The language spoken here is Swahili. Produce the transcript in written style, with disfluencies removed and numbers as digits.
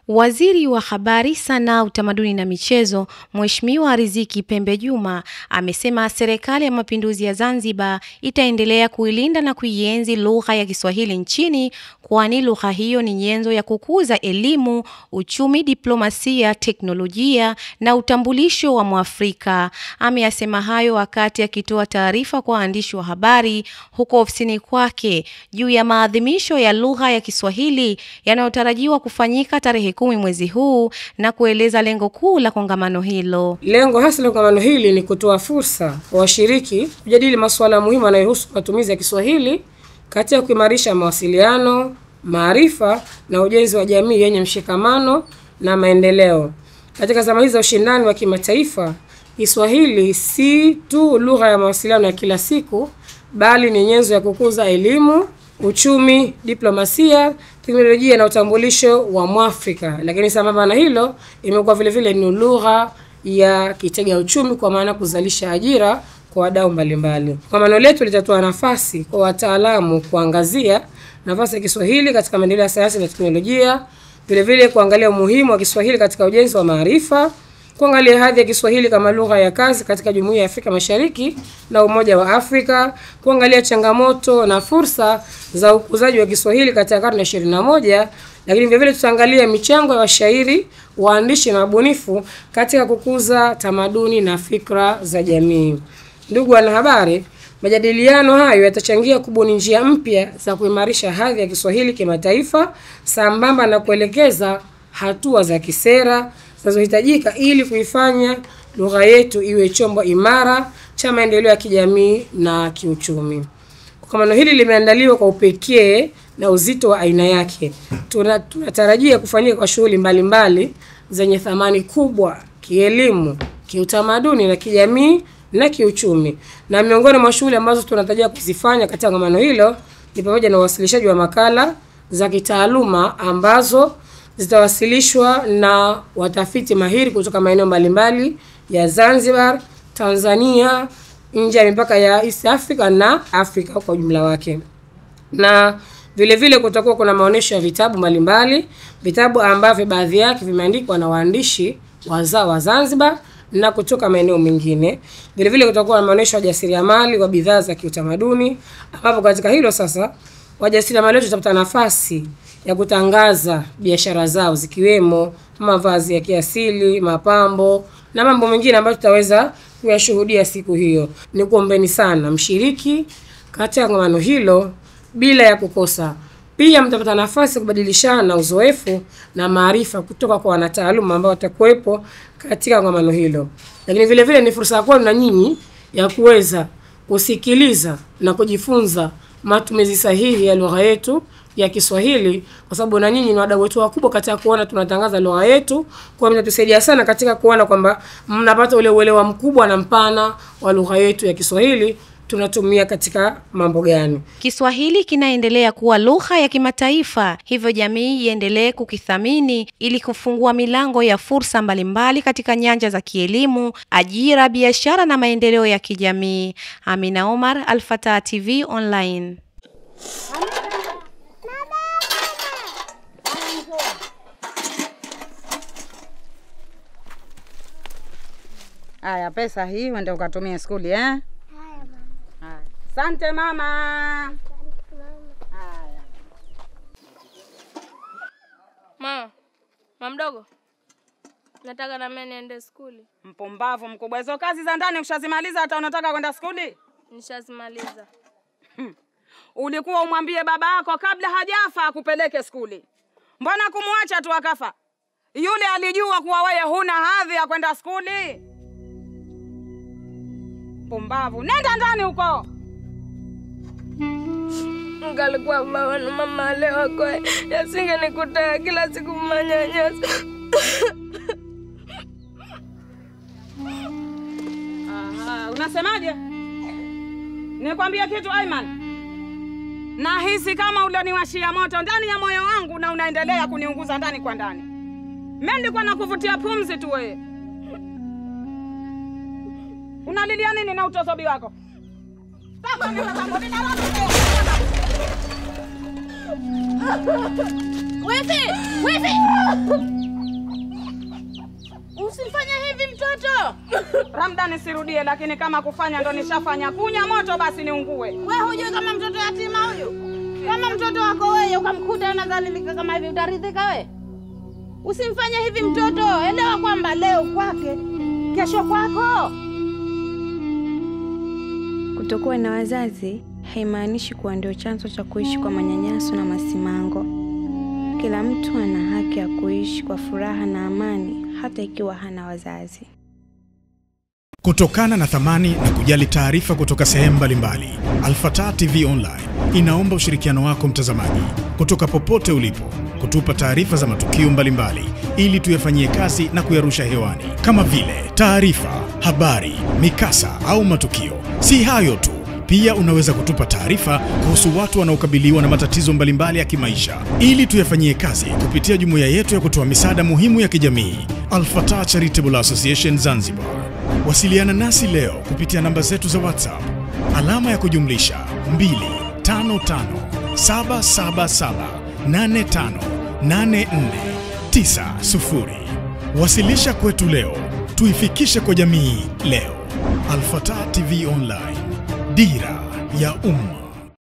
Waziri wa Habari, Sanaa, Utamaduni na Michezo, Mheshimiwa Riziki Pembe Juma, amesema Serikali ya Mapinduzi ya Zanzibar itaendelea kuilinda na kuienzi lugha ya Kiswahili nchini, kwani lugha hiyo ni nyenzo ya kukuza elimu, uchumi, diplomasia, teknolojia na utambulisho wa Mwafrika. Ameyasema hayo wakati akitoa taarifa kwa waandishi wa habari huko ofisini kwake juu ya maadhimisho ya lugha ya Kiswahili yanayotarajiwa kufanyika tarehe 10 mwezi huu, na kueleza lengo kuu la kongamano hilo. Lengo hasa la kongamano hili ni kutoa fursa kwa washiriki kujadili masuala muhimu yanayohusu matumizi ya Kiswahili katika kuimarisha mawasiliano, maarifa na ujenzi wa jamii yenye mshikamano na maendeleo. Katika zama hizi za ushindani wa kimataifa, Kiswahili si tu lugha ya mawasiliano ya kila siku, bali ni nyenzo ya kukuza elimu, uchumi, diplomasia, teknolojia na utambulisho wa Mwafrika. Lakini sambamba na hilo, imekuwa vile vile ni lugha ya kitega uchumi, kwa maana kuzalisha ajira kwa wadau mbalimbali. Kongamano letu litatoa nafasi kwa wataalamu kuangazia nafasi ya Kiswahili katika maendeleo ya sayansi na teknolojia, vile vile kuangalia umuhimu wa Kiswahili katika ujenzi wa maarifa, kuangalia hadhi ya Kiswahili kama lugha ya kazi katika Jumuiya ya Afrika Mashariki na Umoja wa Afrika, kuangalia changamoto na fursa za ukuzaji wa Kiswahili katika karne ya 21, lakini vile vile tutaangalia michango ya washairi, waandishi na wabunifu katika kukuza tamaduni na fikra za jamii. Ndugu wanahabari, majadiliano hayo yatachangia kubuni njia mpya za kuimarisha hadhi ya Kiswahili kimataifa, sambamba na kuelekeza hatua za kisera zinazohitajika ili kuifanya lugha yetu iwe chombo imara cha maendeleo ya kijamii na kiuchumi. Kongamano hili limeandaliwa kwa upekee na uzito wa aina yake. Tunatarajia kufanyika kwa shughuli mbalimbali zenye thamani kubwa kielimu, kiutamaduni na kijamii na kiuchumi. Na miongoni mwa shughuli ambazo tunatarajia kuzifanya katika kongamano hilo ni pamoja na uwasilishaji wa makala za kitaaluma ambazo zitawasilishwa na watafiti mahiri kutoka maeneo mbalimbali ya Zanzibar, Tanzania, nje ya mipaka ya East Africa na Afrika kwa ujumla wake. Na vile vile kutakuwa kuna maonesho ya vitabu mbalimbali, vitabu ambavyo baadhi yake vimeandikwa na waandishi wazao wa Zanzibar na kutoka maeneo mengine. Vile vile kutakuwa na maonesho ya jasiriamali wa bidhaa za kiutamaduni, ambapo katika hilo sasa wajasiriamali wetu watapata nafasi ya kutangaza biashara zao zikiwemo mavazi ya kiasili, mapambo na mambo mengine ambayo tutaweza kuyashuhudia siku hiyo. Nikuombeni sana mshiriki katika kongamano hilo bila ya kukosa. Pia mtapata nafasi kubadilishana uzoefu na maarifa kutoka kwa wanataaluma ambao watakuwepo katika kongamano hilo. Lakini vile vile ni fursa kwenu na nyinyi ya kuweza kusikiliza na kujifunza matumizi sahihi ya lugha yetu ya Kiswahili, kwa sababu na nyinyi ni wadau wetu wakubwa katika kuona tunatangaza lugha yetu. Kwa mnatusaidia sana katika kuona kwamba mnapata ule uelewa mkubwa na mpana wa lugha yetu ya Kiswahili tunatumia katika mambo gani. Kiswahili kinaendelea kuwa lugha ya kimataifa, hivyo jamii iendelee kukithamini ili kufungua milango ya fursa mbalimbali katika nyanja za kielimu, ajira, biashara na maendeleo ya kijamii. Amina Omar, Al-Fatah TV Online. Haya, pesa hii uende ukatumie skuli, eh? Haya mama. Haya. Asante mama. Asante mama. Haya. Mama mdogo. Nataka na mimi niende skuli. Mpumbavu mkubwa. Hizo kazi za ndani ushazimaliza, hata unataka kwenda skuli? Nishazimaliza. Ulikuwa umwambie baba yako kabla hajafa akupeleke skuli. Mbona kumwacha tu akafa? Yule alijua kuwa wewe huna hadhi ya kwenda skuli. Pumbavu, nenda ndani huko. Ngalikuwa baba na mama leo kwa yasingenikuta kila siku manyanyasa. Aha, unasemaje? Nikwambia kitu Aiman. Nahisi kama uloniwashia moto ndani ya moyo wangu na unaendelea kuniunguza ndani kwa ndani. Mimi nilikuwa nakuvutia pumzi tu wewe. Unalilia nini na utosobi wako? Wifi! mtoto. Ramda nisirudie, lakini kama kufanya ndo nishafanya. Kunya moto basi niungue. Wewe hujui kama mtoto yatima huyu? Kama mtoto wako wewe ukamkuta anadhalilika kama hivi utaridhika wewe? Usimfanye hivi mtoto. Elewa kwamba leo kwake, kesho kwako. Kutokuwa na wazazi haimaanishi kuwa ndio chanzo cha kuishi kwa manyanyaso na masimango. Kila mtu ana haki ya kuishi kwa furaha na amani hata ikiwa hana wazazi. Kutokana na thamani na kujali taarifa kutoka sehemu mbalimbali, Al-Fatah TV Online inaomba ushirikiano wako mtazamaji, kutoka popote ulipo, kutupa taarifa za matukio mbalimbali ili tuyafanyie kazi na kuyarusha hewani, kama vile taarifa, habari, mikasa au matukio. Si hayo tu, pia unaweza kutupa taarifa kuhusu watu wanaokabiliwa na matatizo mbalimbali ya kimaisha ili tuyafanyie kazi kupitia jumuiya yetu ya kutoa misaada muhimu ya kijamii, Al-Fatah Charitable Association Zanzibar. Wasiliana nasi leo kupitia namba zetu za WhatsApp alama ya kujumlisha 25577858490. Wasilisha kwetu leo, tuifikishe kwa jamii leo. Al-Fatah TV Online, dira ya umma.